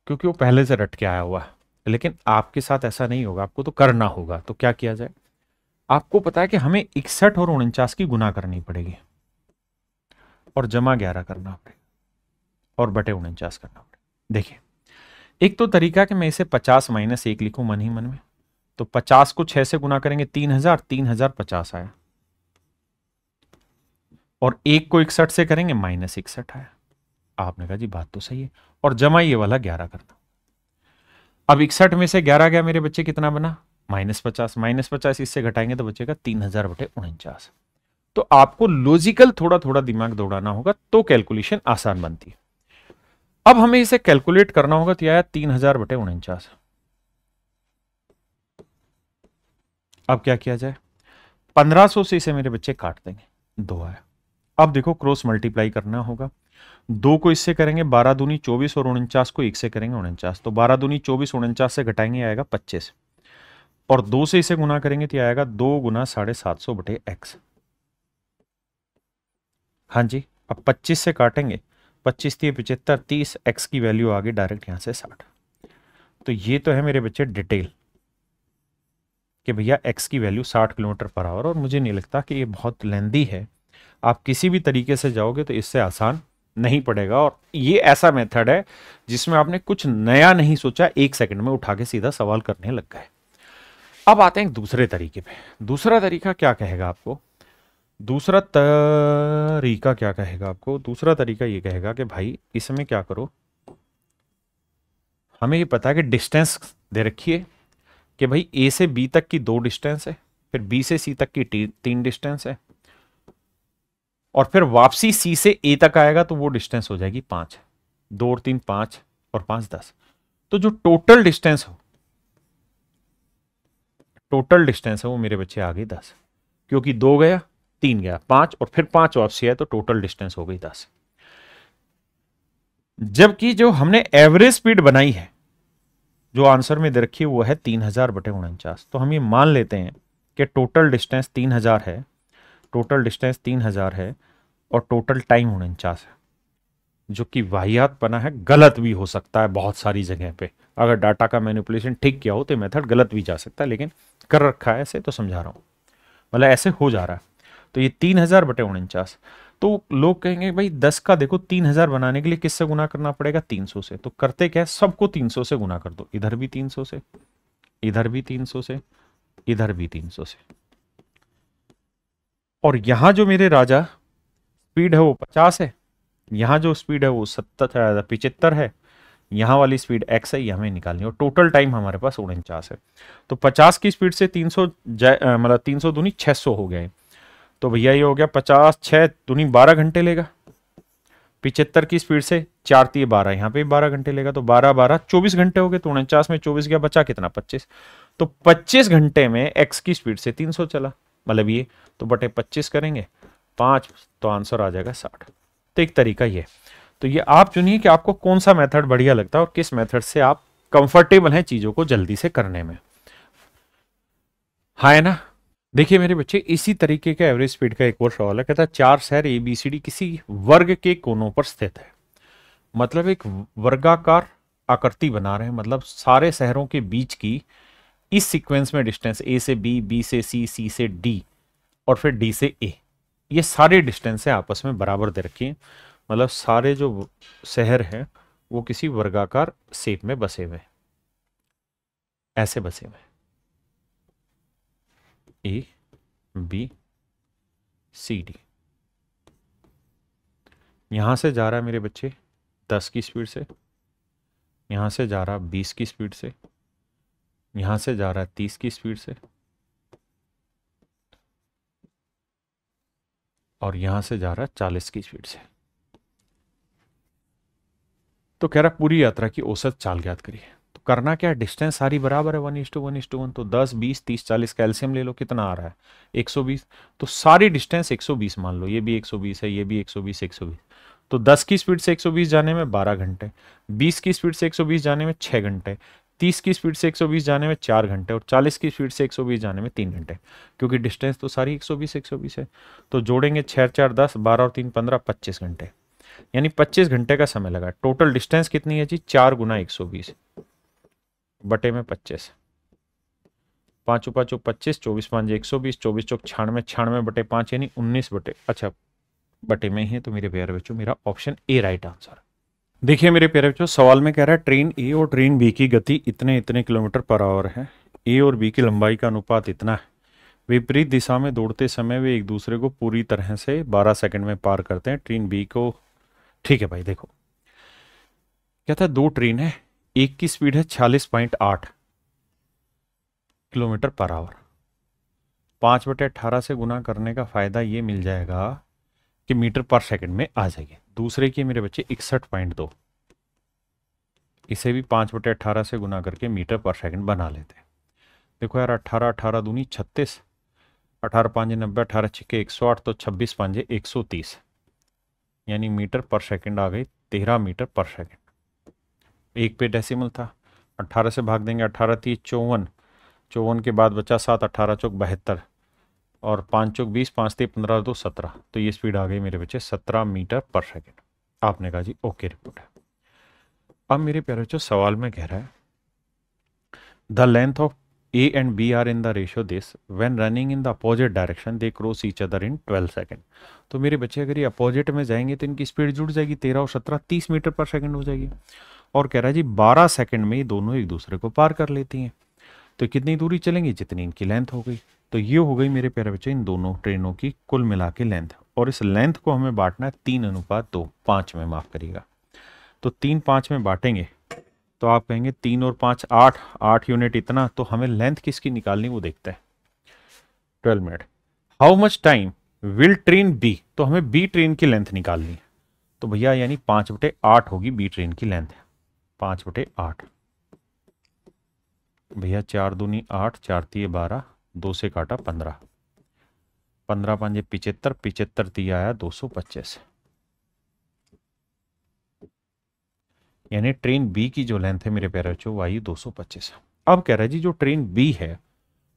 S2: क्योंकि वो पहले से रट के आया हुआ है। लेकिन आपके साथ ऐसा नहीं होगा, आपको तो करना होगा। तो क्या किया जाए, आपको पता है कि हमें 61 और 49 की गुना करनी पड़ेगी और जमा 11 करना पड़ेगा और बटे 49 करना पड़ेगा। देखिए एक तो तरीका कि मैं इसे 50 माइनस 1 लिखूं मन ही मन में, तो 50 को 6 से गुना करेंगे 3000, 3050 आया, और 1 को 61 से करेंगे -61 आया। आपने कहा जी बात तो सही है, और जमा ये वाला 11 करना। अब 61 में से 11 गया मेरे बच्चे, कितना बना? -50। -50 इससे घटाएंगे तो बचेगा 3000/49। तो आपको लॉजिकल थोड़ा थोड़ा दिमाग दौड़ाना होगा तो कैलकुलेशन आसान बनती है। अब हमें इसे कैलकुलेट करना होगा, तो आया 3000/49। अब क्या किया जाए? 1500 से इसे मेरे बच्चे काट देंगे, 2 आया। अब देखो क्रॉस मल्टीप्लाई करना होगा, 2 को इससे करेंगे 12 दूनी 24 और 49 को 1 से करेंगे 49। तो 12 दूनी 24, 49 से घटाएंगे आएगा 25, और 2 से इसे गुना करेंगे तो आएगा 2 गुना 750/x। हाँ जी, अब 25 से काटेंगे, 25 3 75, 30, x की वैल्यू आ गई डायरेक्ट यहां से 60। तो ये तो है मेरे बच्चे डिटेल कि भैया x की वैल्यू 60 किलोमीटर/आवर, और मुझे नहीं लगता कि ये बहुत लेंदी है। आप किसी भी तरीके से जाओगे तो इससे आसान नहीं पड़ेगा, और ये ऐसा मेथड है जिसमें आपने कुछ नया नहीं सोचा, 1 सेकंड में उठा के सीधा सवाल करने लग गए। अब आते हैं दूसरे तरीके पे। दूसरा तरीका क्या कहेगा आपको? दूसरा तरीका ये कहेगा कि भाई इसमें क्या करो, हमें ये पता है कि डिस्टेंस दे रखी है कि भाई ए से बी तक की 2 डिस्टेंस है, फिर बी से सी तक की 3 डिस्टेंस है, और फिर वापसी सी से ए तक आएगा तो वो डिस्टेंस हो जाएगी 5। 2 और 3 5 और 5 10। तो जो टोटल डिस्टेंस है वो मेरे बच्चे आ गई 10, क्योंकि 2 गया 3 गया 5 और फिर 5 वापसी है, तो टोटल डिस्टेंस हो गई 10। जबकि जो हमने एवरेज स्पीड बनाई है, जो आंसर में दे रखी है, वो है 3000/49। तो हम ये मान लेते हैं कि टोटल डिस्टेंस 3000 है, और टोटल टाइम 49 है, जो कि वाहियात बना है, गलत भी हो सकता है बहुत सारी जगह पे। अगर डाटा का मैनिपुलेशन ठीक किया हो तो मेथड गलत भी जा सकता है, लेकिन कर रखा है ऐसे, तो समझा रहा हूं, मतलब ऐसे हो जा रहा है। तो ये 3000/49। तो लोग कहेंगे भाई 10 का देखो 3000 बनाने के लिए किससे गुना करना पड़ेगा? 300 से। तो करते क्या है, सबको 300 से गुना कर दो, इधर भी 300 से, इधर भी 300 से, इधर भी 300 से। और यहां जो मेरे राजा स्पीड है वो 50 है, यहां जो स्पीड है वो 75 है, यहां वाली स्पीड x है, ये हमें निकालनी है, और टोटल टाइम हमारे पास 49 है। तो 50 की स्पीड से 300 मतलब 300 दूनी 600 हो गए। तो भैया ये हो गया 50, 6 दूनी 12 घंटे लेगा। 75 की स्पीड से 4 3 12, यहाँ पे 12 घंटे लेगा, तो 12 12 24 घंटे हो गए। तो 49 में 24 गया, बचा कितना? 25। तो 25 घंटे में x की स्पीड से 300 चला, मतलब ये, तो बटे 25 करेंगे 5, तो आंसर आ जाएगा 60। तो एक तरीका ये। तो ये आप चुनिए कि आपको कौन सा मेथड बढ़िया लगता है और किस मेथड से आप कंफर्टेबल हैं चीजों को जल्दी से करने में। हाँ है ना? देखिए मेरे बच्चे, इसी तरीके का एवरेज स्पीड का एक और सवाल है, कहता है 4 शहर ABCD किसी वर्ग के कोनों पर स्थित है। मतलब एक वर्गाकार आकृति बना रहे हैं, मतलब सारे शहरों के बीच की इस सीक्वेंस में डिस्टेंस A से B, B से C, C से D और फिर D से A, ये सारे डिस्टेंस है आपस में बराबर दे रखी हैं। मतलब सारे जो शहर हैं वो किसी वर्गाकार शेप में बसे हुए, ऐसे बसे हुए, A B C D। यहां से जा रहा है मेरे बच्चे 10 की स्पीड से, यहां से जा रहा 20 की स्पीड से, यहां से जा रहा 30 की स्पीड से, और यहां से जा रहा 40 की स्पीड से। तो कह रहा पूरी यात्रा की औसत चाल ज्ञात करिए। तो करना क्या है, डिस्टेंस सारी बराबर है 1:1:1। तो 10 20 30 40 कैल्शियम ले लो, कितना आ रहा है 120। तो सारी डिस्टेंस 120 मान लो, ये भी 120 है, ये भी 120 120। तो 10 की स्पीड से 120 जाने में 12 घंटे, 20 की स्पीड से 120 जाने में 6 घंटे, 30 की स्पीड से 120 जाने में 4 घंटे, और 40 की स्पीड से 120 जाने में 3 घंटे, क्योंकि डिस्टेंस तो सारी 120 120 है। तो जोड़ेंगे 6 4 10, 12 और 3 15, 25 घंटे, यानी 25 घंटे का समय लगा। टोटल डिस्टेंस कितनी है जी? 4 गुना 120 बटे में 25, 5 5 25, 24 5 120, 24 चौक 96, 96 बटे 5 यानी 19 बटे, अच्छा बटे में ही है। तो मेरे प्यारे बच्चों मेरा ऑप्शन ए राइट आंसर। देखिए मेरे प्यारे बच्चों, सवाल में कह रहा है ट्रेन ए और ट्रेन बी की गति इतने इतने किलोमीटर/आवर है, ए और बी की लंबाई का अनुपात इतना है, विपरीत दिशा में दौड़ते समय वे एक दूसरे को पूरी तरह से 12 सेकंड में पार करते हैं। ट्रेन बी को, ठीक है भाई देखो, क्या था, दो ट्रेन है, एक की स्पीड है 46.8 किलोमीटर पर आवर। 5/18 से गुना करने का फायदा ये मिल जाएगा कि मीटर पर सेकंड में आ जाएगी। दूसरे की मेरे बच्चे 61.2, इसे भी 5/18 से गुना करके मीटर पर सेकंड बना लेते हैं। देखो यार, 18 18 दूनी 36, 18 5 90, 18 6 108, तो 26 5 130, यानी मीटर पर सेकंड आ गई 13 मीटर पर सेकंड। एक पे डेसिमल था, 18 से भाग देंगे, 18 3 54, 54 के बाद बचा 7, 18 चौक 72, और 5 चौक 20, 5 3 15 2 17, तो ये स्पीड आ गई मेरे बच्चे 17 मीटर पर सेकंड। आपने कहा जी ओके रिपोर्ट है। अब मेरे प्यारे बच्चों सवाल में कह रहा है the length of A and B are in the ratio this when running in the opposite direction they cross each other in 12 second. तो मेरे बच्चे अगर ये अपोजिट में जाएंगे तो इनकी स्पीड जुड़ जाएगी, 13 और 17 30 मीटर पर सेकंड हो जाएगी। और कह रहा है जी 12 सेकंड में ये दोनों एक दूसरे को पार कर लेती हैं। तो कितनी दूरी चलेंगी, जितनी इनकी लेंथ हो गई। तो ये हो गई मेरे प्यारे बच्चे इन दोनों ट्रेनों की कुल मिला के लेंथ। और इस लेंथ को हमें बांटना है 3:2, 5 में, माफ करिएगा। तो 3 5 में बांटेंगे तो आप कहेंगे 3 और 5 8, 8 यूनिट इतना। तो हमें लेंथ किसकी निकालनी वो देखते हैं। 12 minute. How much time will train be, तो हमें बी ट्रेन की लेंथ निकालनी है। तो भैया यानी 5/8 होगी बी ट्रेन की लेंथ, 5/8। भैया 4 दूनी 8, 4 3 12, 2 से काटा 15, 15 5 75, 75 3 आया 225, यानी ट्रेन बी की जो लेंथ है मेरे प्यारे बच्चों वो आई 225। अब कह रहा है जी जो ट्रेन बी है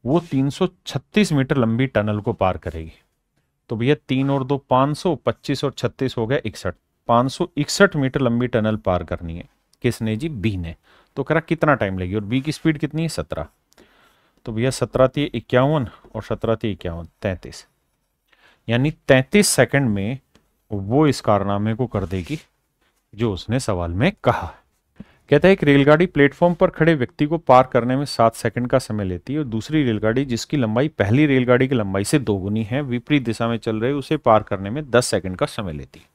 S2: वो 336 मीटर लंबी टनल को पार करेगी। तो भैया 3 और 2 500, 25 और 36 हो गया 61, 561 मीटर लंबी टनल पार करनी है। किसने जी, बी ने। तो कह रहा कितना टाइम लगेगी, और बी की स्पीड कितनी है 17। तो भैया 17 3 51 और 17 3 51 33, यानी 33 सेकंड में वो इस कारनामे को कर देगी जो उसने सवाल में कहा। कहता है एक रेलगाड़ी प्लेटफॉर्म पर खड़े व्यक्ति को पार करने में 7 सेकंड का समय लेती है, और दूसरी रेलगाड़ी जिसकी लंबाई पहली रेलगाड़ी की लंबाई से दोगुनी है, विपरीत दिशा में चल रही है, उसे पार करने में 10 सेकंड का समय लेती है।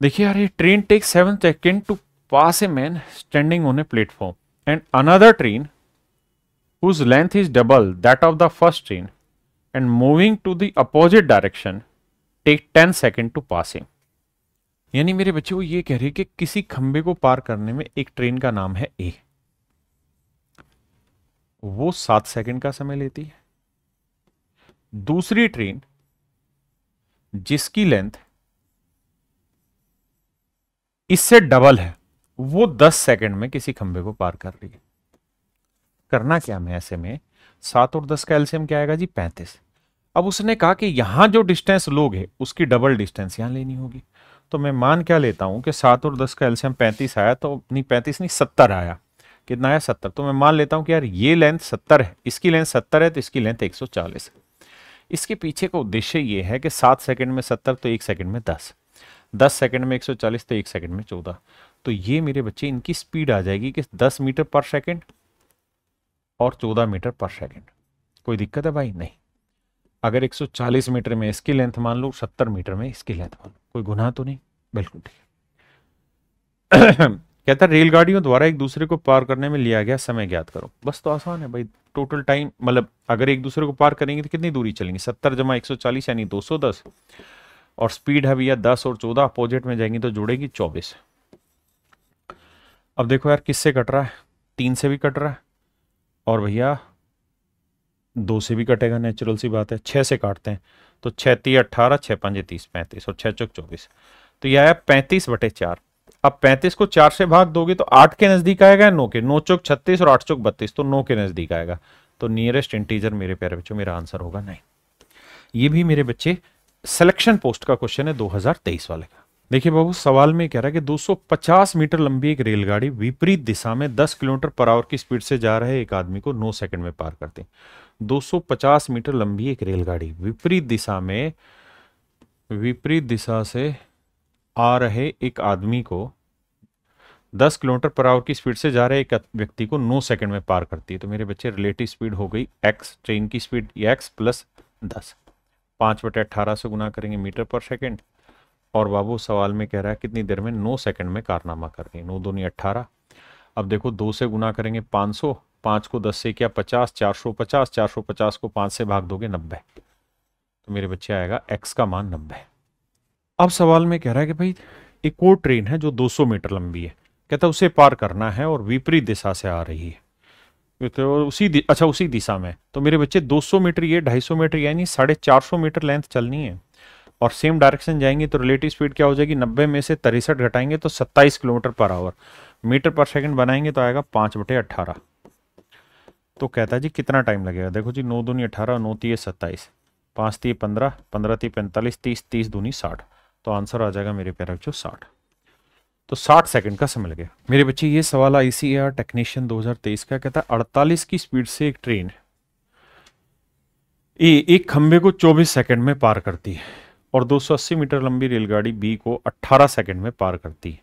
S2: देखिए यार, ये train take 7 second to pass a man standing on a platform and another train whose length is double that of the first train and moving to the opposite direction take 10 second to pass him। यानी मेरे बच्चे वो ये कह रहे हैं कि किसी खंबे को पार करने में एक ट्रेन का नाम है ए, वो 7 सेकंड का समय लेती है। दूसरी ट्रेन जिसकी लेंथ इससे डबल है वो 10 सेकंड में किसी खंबे को पार कर रही है। करना क्या हमें ऐसे में, 7 और 10 का एलसीएम क्या आएगा जी 35। अब उसने कहा कि यहां जो डिस्टेंस लोगे उसकी डबल डिस्टेंस यहां लेनी होगी। तो मैं मान क्या लेता हूं कि 7 और 10 का एलसीएम 35 आया, तो नहीं 35 नहीं 70 आया। कितना आया 70। तो मैं मान लेता हूं कि यार ये लेंथ 70 है, इसकी लेंथ 70 है, तो इसकी लेंथ 140 है। इसके पीछे का उद्देश्य ये है कि 7 सेकंड में 70 तो 1 सेकंड में 10, 10 सेकंड में 140 तो 1 सेकंड में 14। तो ये मेरे बच्चे इनकी स्पीड आ जाएगी कि 10 मीटर पर सेकंड और 14 मीटर पर सेकंड। कोई दिक्कत है भाई? नहीं। अगर 140 मीटर में इसकी लेंथ मान लो, 70 मीटर में इसकी लेंथ मान लो, कोई गुनाह तो नहीं? बिल्कुल ठीक है। कहता है रेलगाड़ियों द्वारा एक दूसरे को पार करने में लिया गया समय ज्ञात करो। बस तो आसान है भाई, टोटल टाइम, मतलब अगर एक दूसरे को पार करेंगे तो कितनी दूरी चलेंगे, 70 जमा 140 यानी 210, और स्पीड है भैया 10 और 14 अपोजिट में जाएंगी तो जुड़ेगी 24। अब देखो यार किससे कट रहा है, 3 से भी कट रहा है, और भैया 2 से भी कटेगा, नेचुरल सी बात है। 6 से काटते हैं तो 6 3 18, 6 5 30 35 और 6 चौक 24, तो यह आया 35/4। अब 35 को 4 से भाग दोगे तो 8 के नजदीक आएगा, 9 के, 9 चौक 36 और 8 चौक 32, तो 9 के नजदीक आएगा। तो नियरेस्ट इंटीजर मेरे प्यारे बच्चों मेरा आंसर होगा 9। ये भी मेरे बच्चे सिलेक्शन पोस्ट का क्वेश्चन है 2023 वाले का। देखिए बाबू, सवाल में कह रहा है कि 250 मीटर लंबी एक रेलगाड़ी विपरीत दिशा में 10 किलोमीटर पर आवर की स्पीड से जा रहे एक आदमी को 9 सेकंड में पार करती है। 250 मीटर लंबी एक रेलगाड़ी विपरीत दिशा से आ रहे एक आदमी को 10 किलोमीटर पर आवर की स्पीड से जा रहे एक व्यक्ति को 9 सेकंड में पार करती है। तो मेरे बच्चे रिलेटिव स्पीड हो गई x, ट्रेन की स्पीड x प्लस 10, 5/18 से गुना करेंगे मीटर पर सेकंड, और बाबू सवाल में कह रहा है कितनी देर में 9 सेकंड में कारनामा करेंगे। 9 दूनी 18। अब देखो 2 से गुना करेंगे 500, 5 को 10 से क्या 50, 450, 450 को 5 से भाग दोगे 90। तो मेरे बच्चे आएगा x का मान 90। अब सवाल में कह रहा है कि भाई एक और ट्रेन है जो 200 मीटर लंबी है, कहता है उसे पार करना है और विपरीत दिशा से आ रही है, तो उसी दिशा में। तो मेरे बच्चे 200 मीटर, ये 250 मीटर, यानी 450 मीटर लेंथ चलनी है और सेम डायरेक्शन जाएंगे तो रिलेटिव स्पीड क्या हो जाएगी, 90 में से 63 घटाएंगे तो 27 किलोमीटर पर आवर। मीटर पर सेकंड बनाएंगे तो आएगा 5/18। तो कहता है जी कितना टाइम लगेगा। देखो जी 9 दूनी 18, 9 तीय 27, 5 तीय 15, 15 तीय 45, 30, 30 दूनी 60। तो आंसर आ जाएगा मेरे प्यारे बच्चों 60। तो 60 सेकंड का समय लगेगा। मेरे बच्चे ये सवाल ICAR टेक्नीशियन 2023 का, कहता है 48 की स्पीड से एक ट्रेन एक खंबे को 24 सेकंड में पार करती है और 280 मीटर लंबी रेलगाड़ी बी को 18 सेकंड में पार करती है।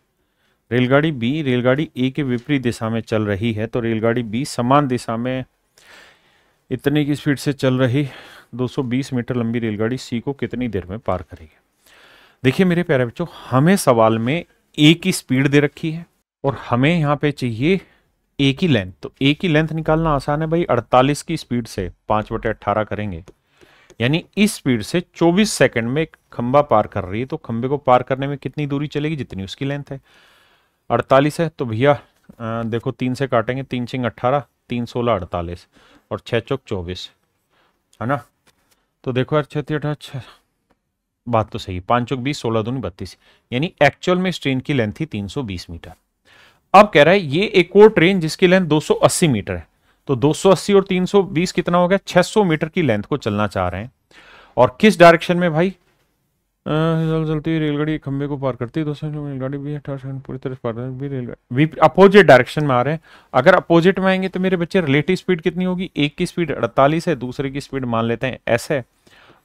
S2: रेलगाड़ी ए के विपरीत दिशा में चल रही है, तो रेलगाड़ी बी समान दिशा में इतने की स्पीड से चल रही 220 मीटर लंबी रेलगाड़ी सी को कितनी देर में पार करेगी। देखिए मेरे प्यारे बच्चों, हमें सवाल में ए की स्पीड दे रखी है और हमें यहां पे चाहिए ए की लेंथ। तो ए की लेंथ निकालना आसान है भाई, 48 की स्पीड से 5/18 करेंगे, यानी इस स्पीड से 24 सेकंड में खंबा पार कर रही है। तो खंबे को पार करने में कितनी दूरी चलेगी, जितनी उसकी लेंथ है। 48 है तो भैया देखो 3 से काटेंगे, 3 छिंग 18, 3 16 48 और 6 चौक 24, है ना। तो देखो यार 6 18, बात तो सही, 5 चौक 20, 16 दूनी 32, यानी एक्चुअल में इस ट्रेन की लेंथ थी 320 मीटर। अब कह रहा है ये एक और ट्रेन जिसकी लेंथ 280 मीटर है, तो 280 और 320 कितना हो गया, 600 मीटर की लेंथ को चलना चाह रहे हैं। और किस डायरेक्शन में भाई, चलती हुई रेलगाड़ी खंबे को पार करती है, दूसरी रेलगाड़ी भी 18 सेकंड पूरी तरह पार करती है। रेलगाड़ी अपोजिट डायरेक्शन में आ रहे हैं। अगर अपोजिट में आएंगे तो मेरे बच्चे रिलेटिव स्पीड कितनी होगी, एक की स्पीड 48 है, दूसरे की स्पीड मान लेते हैं s है,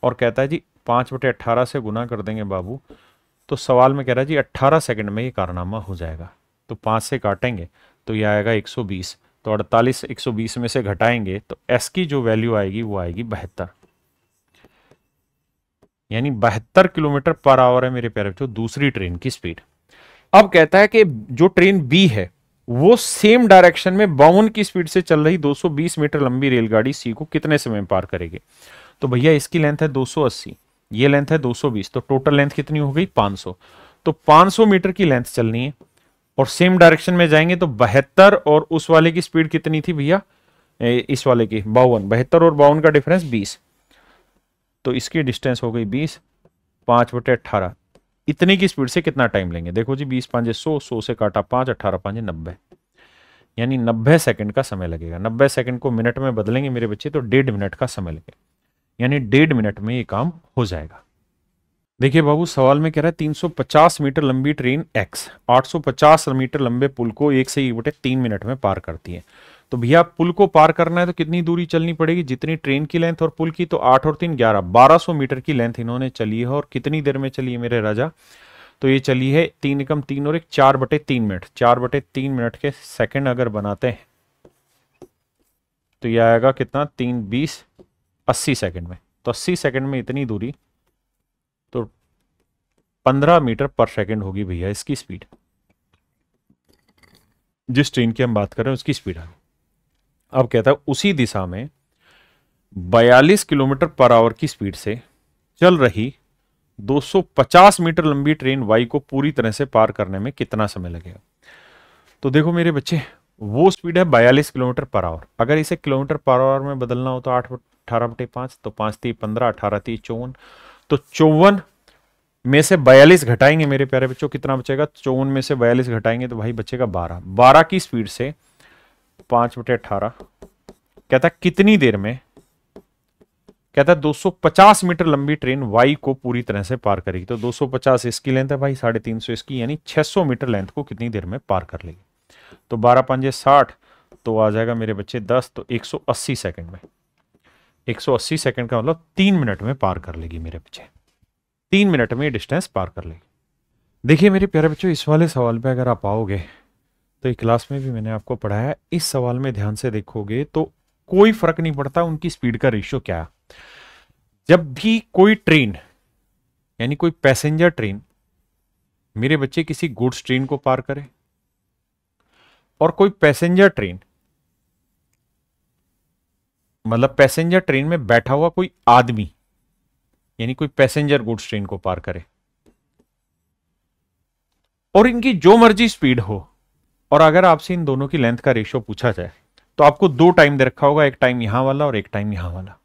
S2: और कहता है जी 5/18 से गुना कर देंगे बाबू। तो सवाल में कह रहा है जी 18 सेकंड में ये कारनामा हो जाएगा। तो 5 से काटेंगे तो ये आएगा 120, तो 48 120 में से घटाएंगे तो s की जो वैल्यू आएगी वो आएगी 72, यानी 72 किलोमीटर पर आवर है मेरे प्यारे बच्चों दूसरी ट्रेन की स्पीड। अब कहता है कि जो ट्रेन बी है वो सेम डायरेक्शन में 52 की स्पीड से चल रही 220 मीटर लंबी रेलगाड़ी सी को कितने समय में पार करेगी। तो भैया इसकी लेंथ है 280, ये लेंथ है 220, तो टोटल लेंथ कितनी हो गई 500। तो 500 मीटर की लेंथ चलनी है और सेम डायरेक्शन में जाएंगे तो 72 और उस वाले की स्पीड कितनी थी भैया, इस वाले की 52, 72 और 52 का डिफरेंस 20, तो इसकी डिस्टेंस हो गई 20, 5/18। इतनी की स्पीड से कितना टाइम लेंगे, देखो जी 20 5 100, 100 से काटा 5, 18 5 90, यानी 90 सेकंड का समय लगेगा। 90 सेकंड को मिनट में बदलेंगे मेरे बच्चे तो 1.5 मिनट का समय लगेगा, यानी 1.5 मिनट में ये काम हो जाएगा। देखिए बाबू सवाल में कह रहा है 350 मीटर लंबी ट्रेन एक्स 850 मीटर लंबे पुल को 1 से 1/3 मिनट में पार करती है। तो भैया पुल को पार करना है तो कितनी दूरी चलनी पड़ेगी, जितनी ट्रेन की लेंथ और पुल की, तो 8 और 3 11, 1200 मीटर की लेंथ इन्होंने चली है। और कितनी देर में चली है मेरे राजा, तो ये चली है 3 एकम 3 और 1 4/3 मिनट। 4/3 मिनट के सेकंड अगर बनाते हैं तो यह आएगा कितना, 3 20 80 सेकंड में। तो 80 सेकंड में इतनी दूरी, तो 15 मीटर पर सेकंड होगी भैया इसकी स्पीड। जिस ट्रेन की हम बात कर रहे हैं उसकी स्पीड है। अब कहता है उसी दिशा में 42 किलोमीटर पर आवर की स्पीड से चल रही 250 मीटर लंबी ट्रेन वाई को पूरी तरह से पार करने में कितना समय लगेगा। तो देखो मेरे बच्चे, वो स्पीड है 42 किलोमीटर पर आवर। अगर इसे किलोमीटर पर आवर में बदलना हो तो 18/5, तो 5 3 15, 18 3 54, तो 54 में से 42 घटाएंगे मेरे प्यारे बच्चों, कितना बचेगा, 54 में से 42 घटाएंगे तो भाई बचेगा 12। 12 की स्पीड से 5/18, कहता है कितनी देर में, कहता है 250 मीटर लंबी ट्रेन वाई को पूरी तरह से पार करेगी। तो 250 इसकी लेंथ है भाई, 350 इसकी, यानी 600 मीटर लेंथ को कितनी देर में पार कर लेगी। तो 12 5 60, तो आ जाएगा मेरे बच्चे 10, तो 180 सेकंड में, 180 सेकंड का मतलब 3 मिनट में पार कर लेगी मेरे बच्चे। 3 मिनट में डिस्टेंस पार कर लेगी। देखिए मेरे प्यारे बच्चों, इस वाले सवाल पे अगर आप आओगे तो एक क्लास में भी मैंने आपको पढ़ाया, इस सवाल में ध्यान से देखोगे तो कोई फर्क नहीं पड़ता उनकी स्पीड का रेशियो क्या है। जब भी कोई ट्रेन यानी कोई पैसेंजर ट्रेन मेरे बच्चे किसी गुड्स ट्रेन को पार करे और कोई पैसेंजर ट्रेन, मतलब पैसेंजर ट्रेन में बैठा हुआ कोई आदमी, यानी कोई पैसेंजर गुड्स ट्रेन को पार करे, और इनकी जो मर्जी स्पीड हो, और अगर आपसे इन दोनों की लेंथ का रेशियो पूछा जाए तो आपको दो टाइम दे रखा होगा, एक टाइम यहां वाला और एक टाइम यहां वाला।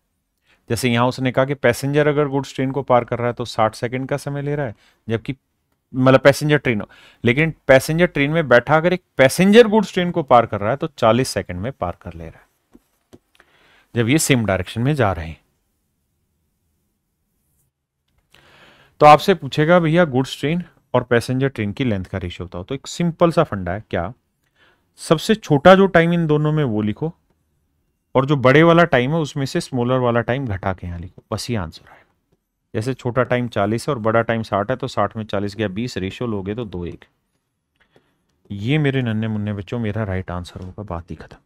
S2: जैसे यहां उसने कहा कि पैसेंजर अगर गुड्स ट्रेन को पार कर रहा है तो 60 सेकंड का समय ले रहा है, जबकि मतलब पैसेंजर ट्रेन हो, लेकिन पैसेंजर ट्रेन में बैठा अगर एक पैसेंजर गुड्स ट्रेन को पार कर रहा है तो 40 सेकंड में पार कर ले रहा है, जब ये सेम डायरेक्शन में जा रहे हैं। तो आपसे पूछेगा भैया गुड्स ट्रेन और पैसेंजर ट्रेन की लेंथ का रेशियो बताओ। तो एक सिंपल सा फंडा है, क्या, सबसे छोटा जो टाइम इन दोनों में वो लिखो, और जो बड़े वाला टाइम है उसमें से स्मॉलर वाला टाइम घटा के यहां लिखो, बस ये आंसर आएगा। जैसे छोटा टाइम 40 है और बड़ा टाइम 60 है, तो 60 में 40 गया 20, रेशियो लोगे तो 2:1। ये मेरे नन्हे मुन्ने बच्चों मेरा राइट आंसर होगा, बात ही खत्म,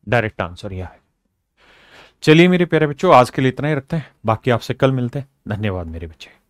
S2: डायरेक्ट आंसर यह है। चलिए मेरे प्यारे बच्चों, आज के लिए इतना ही रखते हैं, बाकी आपसे कल मिलते हैं। धन्यवाद मेरे बच्चे।